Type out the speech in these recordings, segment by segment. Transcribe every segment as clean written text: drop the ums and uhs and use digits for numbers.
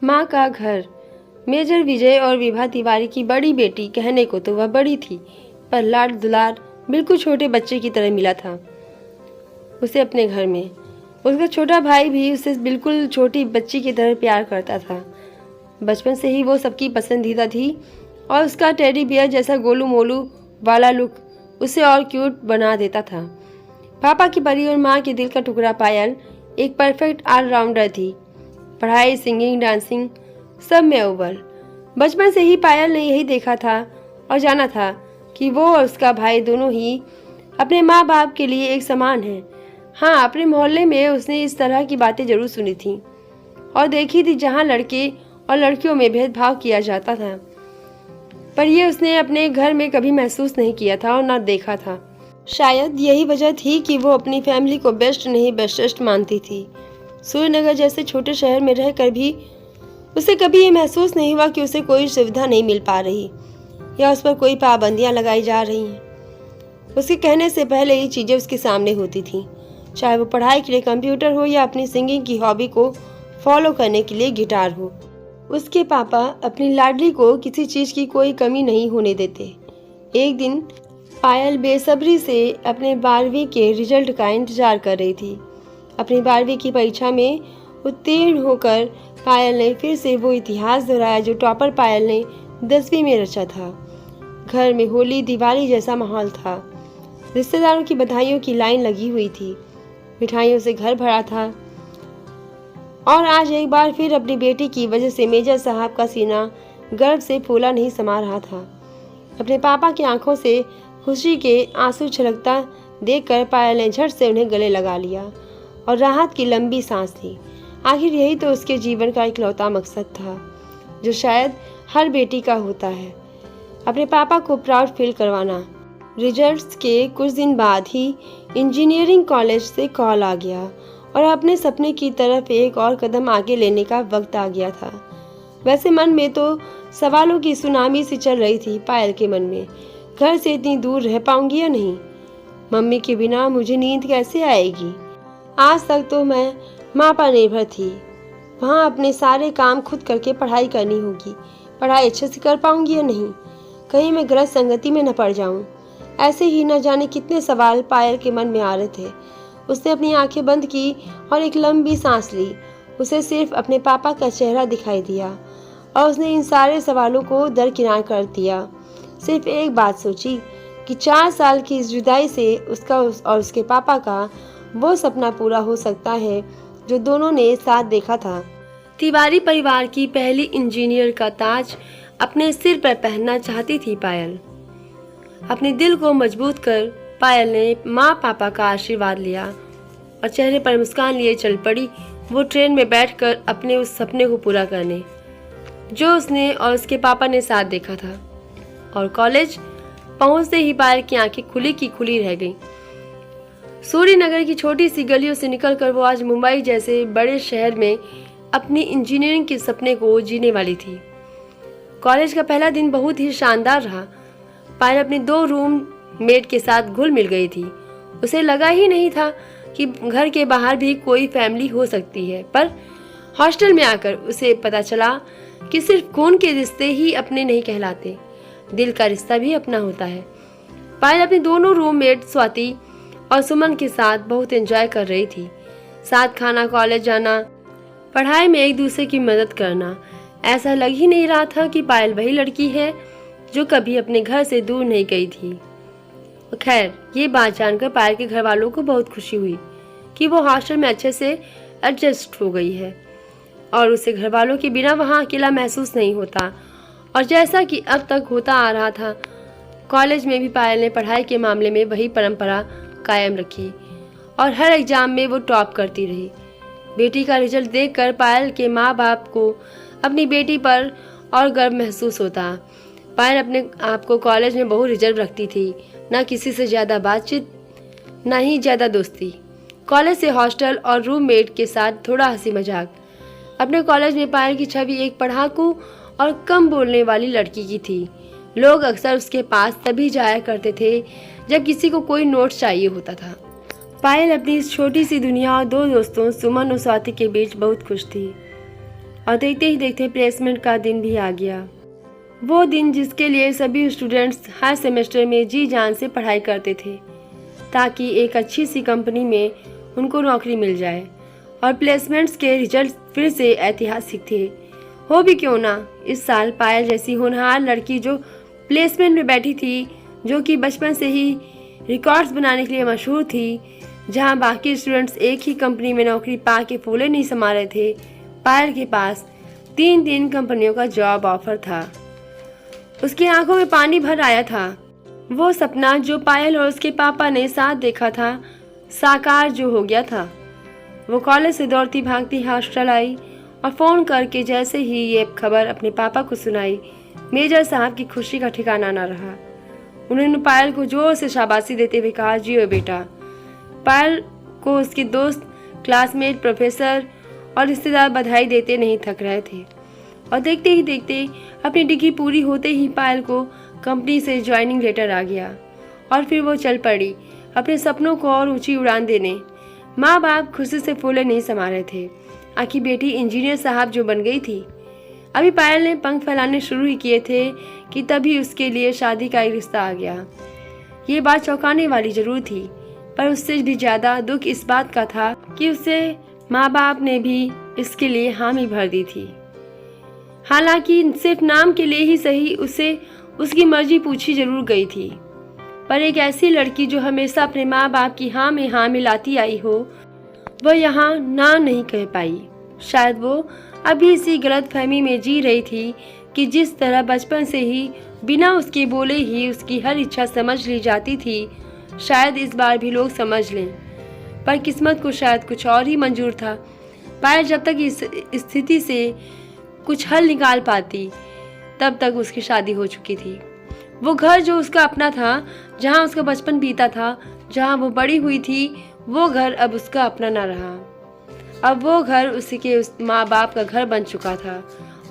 माँ का घर। मेजर विजय और विभा तिवारी की बड़ी बेटी कहने को तो वह बड़ी थी, पर लाड दुलार बिल्कुल छोटे बच्चे की तरह मिला था उसे अपने घर में। उसका छोटा भाई भी उसे बिल्कुल छोटी बच्ची की तरह प्यार करता था। बचपन से ही वो सबकी पसंदीदा थी और उसका टेडी बियर जैसा गोलू मोलू वाला लुक उसे और क्यूट बना देता था। पापा की परी और माँ के दिल का टुकड़ा पायल एक परफेक्ट ऑलराउंडर थी। पढ़ाई, सिंगिंग, डांसिंग सब में अव्वल। बचपन से ही पायल ने यही देखा था और जाना था कि वो और उसका भाई दोनों ही अपने माँ बाप के लिए एक समान हैं। हाँ, अपने मोहल्ले में उसने इस तरह की बातें जरूर सुनी थी और देखी थी जहाँ लड़के और लड़कियों में भेदभाव किया जाता था, पर यह उसने अपने घर में कभी महसूस नहीं किया था और ना देखा था। शायद यही वजह थी कि वो अपनी फैमिली को बेस्ट नहीं बेस्टेस्ट मानती थी। सूर्यनगर जैसे छोटे शहर में रहकर भी उसे कभी ये महसूस नहीं हुआ कि उसे कोई सुविधा नहीं मिल पा रही या उस पर कोई पाबंदियां लगाई जा रही हैं। उसके कहने से पहले ये चीज़ें उसके सामने होती थीं, चाहे वो पढ़ाई के लिए कंप्यूटर हो या अपनी सिंगिंग की हॉबी को फॉलो करने के लिए गिटार हो। उसके पापा अपनी लाडली को किसी चीज़ की कोई कमी नहीं होने देते। एक दिन पायल बेसब्री से अपने 12वीं के रिजल्ट का इंतजार कर रही थी। अपनी 12वीं की परीक्षा में उत्तीर्ण होकर पायल ने फिर से वो इतिहास दोहराया जो टॉपर पायल ने 10वीं में रचा था। घर में होली दिवाली जैसा माहौल था। रिश्तेदारों की बधाइयों की लाइन लगी हुई थी। मिठाइयों से घर भरा था और आज एक बार फिर अपनी बेटी की वजह से मेजर साहब का सीना गर्व से फूला नहीं समा रहा था। अपने पापा की आंखों से खुशी के आंसू छलकता देखकर पायल ने झट से उन्हें गले लगा लिया और राहत की लंबी सांस ली। आखिर यही तो उसके जीवन का इकलौता मकसद था जो शायद हर बेटी का होता है, अपने पापा को प्राउड फील करवाना। रिजल्ट्स के कुछ दिन बाद ही इंजीनियरिंग कॉलेज से कॉल आ गया और अपने सपने की तरफ एक और कदम आगे लेने का वक्त आ गया था। वैसे मन में तो सवालों की सुनामी सी चल रही थी पायल के मन में। घर से इतनी दूर रह पाऊंगी या नहीं? मम्मी के बिना मुझे नींद कैसे आएगी? आज तक तो मैं माँ पर निर्भर थी। वहाँ अपने सारे काम खुद करके पढ़ाई करनी होगी। पढ़ाई अच्छे से कर पाऊंगी या नहीं? कहीं मैं गलत संगति में न पड़ जाऊं। ऐसे ही न जाने कितने सवाल पायल के मन में आ रहे थे। उसने अपनी आंखें बंद की और एक लंबी सांस ली। उसे सिर्फ अपने पापा का चेहरा दिखाई दिया और उसने इन सारे सवालों को दरकिनार कर दिया। सिर्फ एक बात सोची कि 4 साल की इस जुदाई से उसका और उसके पापा का वो सपना पूरा हो सकता है जो दोनों ने साथ देखा था। तिवारी परिवार की पहली इंजीनियर का ताज अपने सिर पर पहनना चाहती थी पायल। अपने दिल को मजबूत कर पायल ने माँ पापा का आशीर्वाद लिया और चेहरे पर मुस्कान लिए चल पड़ी वो ट्रेन में बैठकर अपने उस सपने को पूरा करने जो उसने और उसके पापा ने साथ देखा था। और कॉलेज पहुंचते ही पायल की आंखें खुली की खुली रह गईं। सूर्यनगर की छोटी सी गलियों से निकलकर वो आज मुंबई जैसे बड़े शहर में अपनी इंजीनियरिंग के सपने को जीने वाली थी। कॉलेज का पहला दिन बहुत ही शानदार रहा। पायल अपनी 2 रूम मेट के साथ घुल मिल गई थी। उसे लगा ही नहीं था कि घर के बाहर भी कोई फैमिली हो सकती है, पर हॉस्टल में आकर उसे पता चला कि सिर्फ खून के रिश्ते ही अपने नहीं कहलाते, दिल का रिश्ता भी अपना होता है। पायल अपनी दोनों रूममेट स्वाति और सुमन के साथ बहुत एंजॉय कर रही थी। साथ खाना, कॉलेज जाना, पढ़ाई में एक दूसरे की मदद करना। ऐसा लग ही नहीं रहा था कि पायल वही लड़की है जो कभी अपने घर से दूर नहीं गई थी। खैर, ये बात जानकर पायल के घर वालों को बहुत खुशी हुई कि वो हॉस्टल में अच्छे से एडजस्ट हो गई है और उसे घर वालों के बिना वहाँ अकेला महसूस नहीं होता। और जैसा कि अब तक होता आ रहा था, कॉलेज में भी पायल ने पढ़ाई के मामले में वही परंपरा कायम रखी और हर एग्जाम में वो टॉप करती रही। बेटी का रिजल्ट देखकर पायल के माँ बाप को अपनी बेटी पर और गर्व महसूस होता। पायल अपने आप को कॉलेज में बहुत रिजर्व रखती थी, ना किसी से ज़्यादा बातचीत, ना ही ज़्यादा दोस्ती। कॉलेज से हॉस्टल और रूममेट के साथ थोड़ा हंसी मजाक। अपने कॉलेज में पायल की छवि एक पढ़ाकू और कम बोलने वाली लड़की की थी। लोग अक्सर उसके पास तभी जाया करते थे जब किसी को कोई नोट्स चाहिए होता था। पायल अपनी इस छोटी सी दुनिया और 2 दोस्तों सुमन और स्वाति के बीच बहुत खुश थी और देखते ही देखते प्लेसमेंट का दिन भी आ गया। वो दिन जिसके लिए सभी स्टूडेंट्स हर सेमेस्टर में जी जान से पढ़ाई करते थे ताकि एक अच्छी सी कंपनी में उनको नौकरी मिल जाए। और प्लेसमेंट्स के रिजल्ट फिर से ऐतिहासिक थे। हो भी क्यों ना, इस साल पायल जैसी होनहार लड़की जो प्लेसमेंट में बैठी थी, जो कि बचपन से ही रिकॉर्ड्स बनाने के लिए मशहूर थी, जहां बाकी स्टूडेंट्स एक ही कंपनी में नौकरी पा के फूले नहीं समा रहे थे, पायल के पास 3 कंपनियों का जॉब ऑफर था। उसकी आंखों में पानी भर आया था। वो सपना जो पायल और उसके पापा ने साथ देखा था, साकार जो हो गया था। वो कॉलेज से दौड़ती भागती हॉस्टल आई और फ़ोन करके जैसे ही ये खबर अपने पापा को सुनाई, मेजर साहब की खुशी का ठिकाना न रहा। उन्होंने पायल को जोर से शाबाशी देते हुए कहा, जियो बेटा। पायल को उसके दोस्त, क्लासमेट, प्रोफेसर और रिश्तेदार बधाई देते नहीं थक रहे थे। और देखते ही देखते अपनी डिग्री पूरी होते ही पायल को कंपनी से ज्वाइनिंग लेटर आ गया और फिर वो चल पड़ी अपने सपनों को और ऊंची उड़ान देने। माँ बाप खुशी से फूले नहीं समा रहे थे। आखिर बेटी इंजीनियर साहब जो बन गई थी। अभी पायल ने पंख फैलाने शुरू ही किए थे कि तभी उसके लिए शादी का एक रिश्ता आ गया। ये बात चौंकाने वाली जरूर थी, पर उससे भी ज़्यादा दुख इस बात का था कि उससे माँ बाप ने भी इसके लिए हामी भर दी थी। हालांकि सिर्फ नाम के लिए ही सही उसे उसकी मर्जी पूछी जरूर गई थी, पर एक ऐसी लड़की जो हमेशा अपने माँ बाप की हाँ में हाँ मिलाती आई हो, वह यहाँ ना नहीं कह पाई। शायद वो अभी इसी गलतफहमी में जी रही थी कि जिस तरह बचपन से ही बिना उसके बोले ही उसकी हर इच्छा समझ ली जाती थी, शायद इस बार भी लोग समझ लें। पर किस्मत को शायद कुछ और ही मंजूर था। पायल जब तक इस स्थिति से कुछ हल निकाल पाती, तब तक उसकी शादी हो चुकी थी। वो घर जो उसका अपना था, जहाँ उसका बचपन बीता था, जहाँ वो बड़ी हुई थी, वो घर अब उसका अपना ना रहा। अब वो घर उसके उस माँ बाप का घर बन चुका था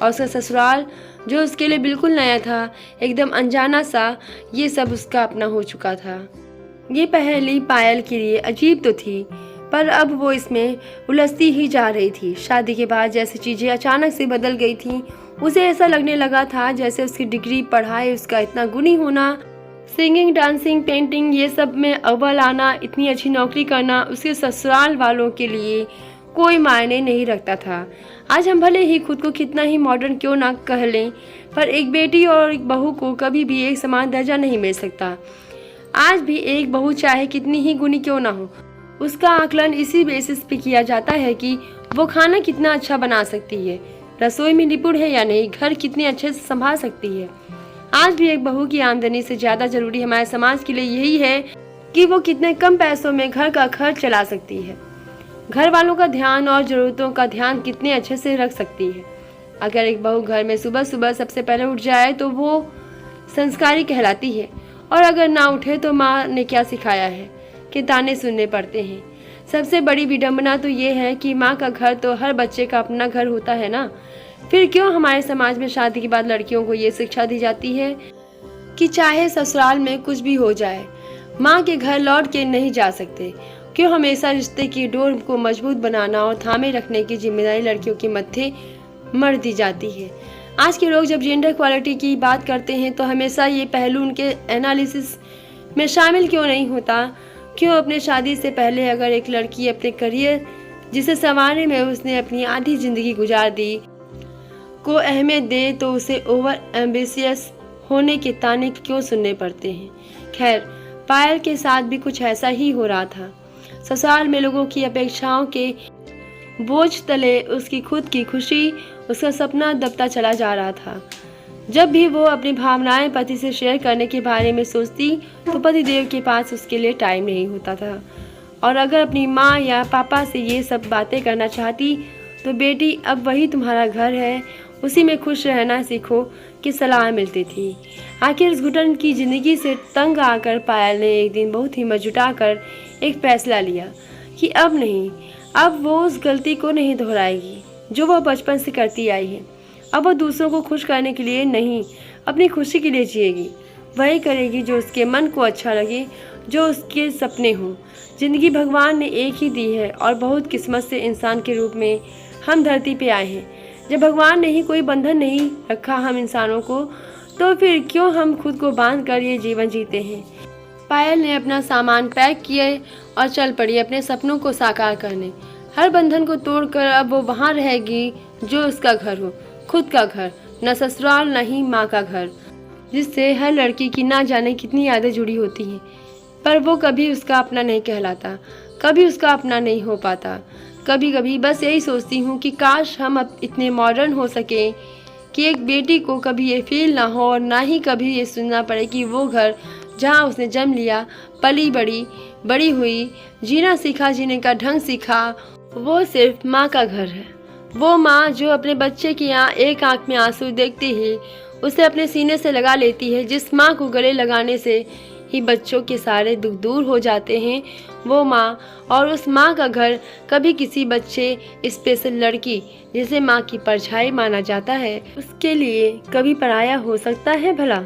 और उसका ससुराल जो उसके लिए बिल्कुल नया था, एकदम अनजाना सा, ये सब उसका अपना हो चुका था। ये पहेली पायल के लिए अजीब तो थी, पर अब वो इसमें उलझती ही जा रही थी। शादी के बाद जैसे चीज़ें अचानक से बदल गई थी, उसे ऐसा लगने लगा था जैसे उसकी डिग्री, पढ़ाई, उसका इतना गुणी होना, सिंगिंग, डांसिंग, पेंटिंग, ये सब में अव्वल आना, इतनी अच्छी नौकरी करना उसके ससुराल वालों के लिए कोई मायने नहीं रखता था। आज हम भले ही खुद को कितना ही मॉडर्न क्यों ना कह लें, पर एक बेटी और एक बहू को कभी भी एक समान दर्जा नहीं मिल सकता। आज भी एक बहू चाहे कितनी ही गुणी क्यों ना हो, उसका आकलन इसी बेसिस पे किया जाता है कि वो खाना कितना अच्छा बना सकती है, रसोई में निपुण है या नहीं, घर कितने अच्छे से संभाल सकती है। आज भी एक बहू की आमदनी से ज़्यादा जरूरी हमारे समाज के लिए यही है कि वो कितने कम पैसों में घर का खर्च चला सकती है, घर वालों का ध्यान और ज़रूरतों का ध्यान कितने अच्छे से रख सकती है। अगर एक बहू घर में सुबह सुबह सबसे पहले उठ जाए तो वो संस्कारी कहलाती है, और अगर ना उठे तो माँ ने क्या सिखाया है कि ताने सुनने पड़ते हैं। सबसे बड़ी विडंबना तो ये है कि माँ का घर तो हर बच्चे का अपना घर होता है ना, फिर क्यों हमारे समाज में शादी के बाद लड़कियों को ये शिक्षा दी जाती है कि चाहे ससुराल में कुछ भी हो जाए, माँ के घर लौट के नहीं जा सकते। क्यों हमेशा रिश्ते की डोर को मजबूत बनाना और थामे रखने की जिम्मेदारी लड़कियों के मत्थे मर दी जाती है। आज के लोग जब जेंडर इक्वालिटी की बात करते हैं तो हमेशा ये पहलू उनके एनालिसिस में शामिल क्यों नहीं होता। क्यों अपने शादी से पहले अगर एक लड़की अपने करियर जिसे संवारने में उसने अपनी आधी जिंदगी गुजार दी को अहमियत दे, तो उसे ओवर एम्बिशियस होने के ताने क्यों सुनने पड़ते हैं। खैर, पायल के साथ भी कुछ ऐसा ही हो रहा था। ससुराल में लोगों की अपेक्षाओं के बोझ तले उसकी खुद की खुशी, उसका सपना दबता चला जा रहा था। जब भी वो अपनी भावनाएं पति से शेयर करने के बारे में सोचती तो पति देव के पास उसके लिए टाइम नहीं होता था, और अगर अपनी माँ या पापा से ये सब बातें करना चाहती तो बेटी अब वही तुम्हारा घर है, उसी में खुश रहना सीखो की सलाह मिलती थी। आखिर इस घुटन की जिंदगी से तंग आकर पायल ने एक दिन बहुत हिम्मत जुटाकर एक फैसला लिया कि अब नहीं, अब वो उस गलती को नहीं दोहराएगी जो वह बचपन से करती आई है। अब वह दूसरों को खुश करने के लिए नहीं, अपनी खुशी के लिए जिएगी। वही करेगी जो उसके मन को अच्छा लगे, जो उसके सपने हों। जिंदगी भगवान ने एक ही दी है और बहुत किस्मत से इंसान के रूप में हम धरती पे आए हैं। जब भगवान ने ही कोई बंधन नहीं रखा हम इंसानों को, तो फिर क्यों हम खुद को बांध कर ये जीवन जीते हैं। पायल ने अपना सामान पैक किए और चल पड़ी अपने सपनों को साकार करने। हर बंधन को तोड़कर अब वो वहाँ रहेगी जो उसका घर हो, खुद का घर, न ससुराल न ही माँ का घर, जिससे हर लड़की की ना जाने कितनी यादें जुड़ी होती हैं, पर वो कभी उसका अपना नहीं कहलाता, कभी उसका अपना नहीं हो पाता। कभी कभी बस यही सोचती हूँ कि काश हम अब इतने मॉडर्न हो सकें कि एक बेटी को कभी ये फील ना हो और ना ही कभी ये सुनना पड़े कि वो घर जहाँ उसने जन्म लिया, पली बड़ी हुई, जीना सीखा, जीने का ढंग सीखा, वो सिर्फ माँ का घर है। वो माँ जो अपने बच्चे की एक आंख में आंसू देखते ही उसे अपने सीने से लगा लेती है, जिस माँ को गले लगाने से ही बच्चों के सारे दुख दूर हो जाते हैं, वो माँ। और उस माँ का घर कभी किसी बच्चे, स्पेशल लड़की जिसे माँ की परछाई माना जाता है, उसके लिए कभी पराया हो सकता है भला?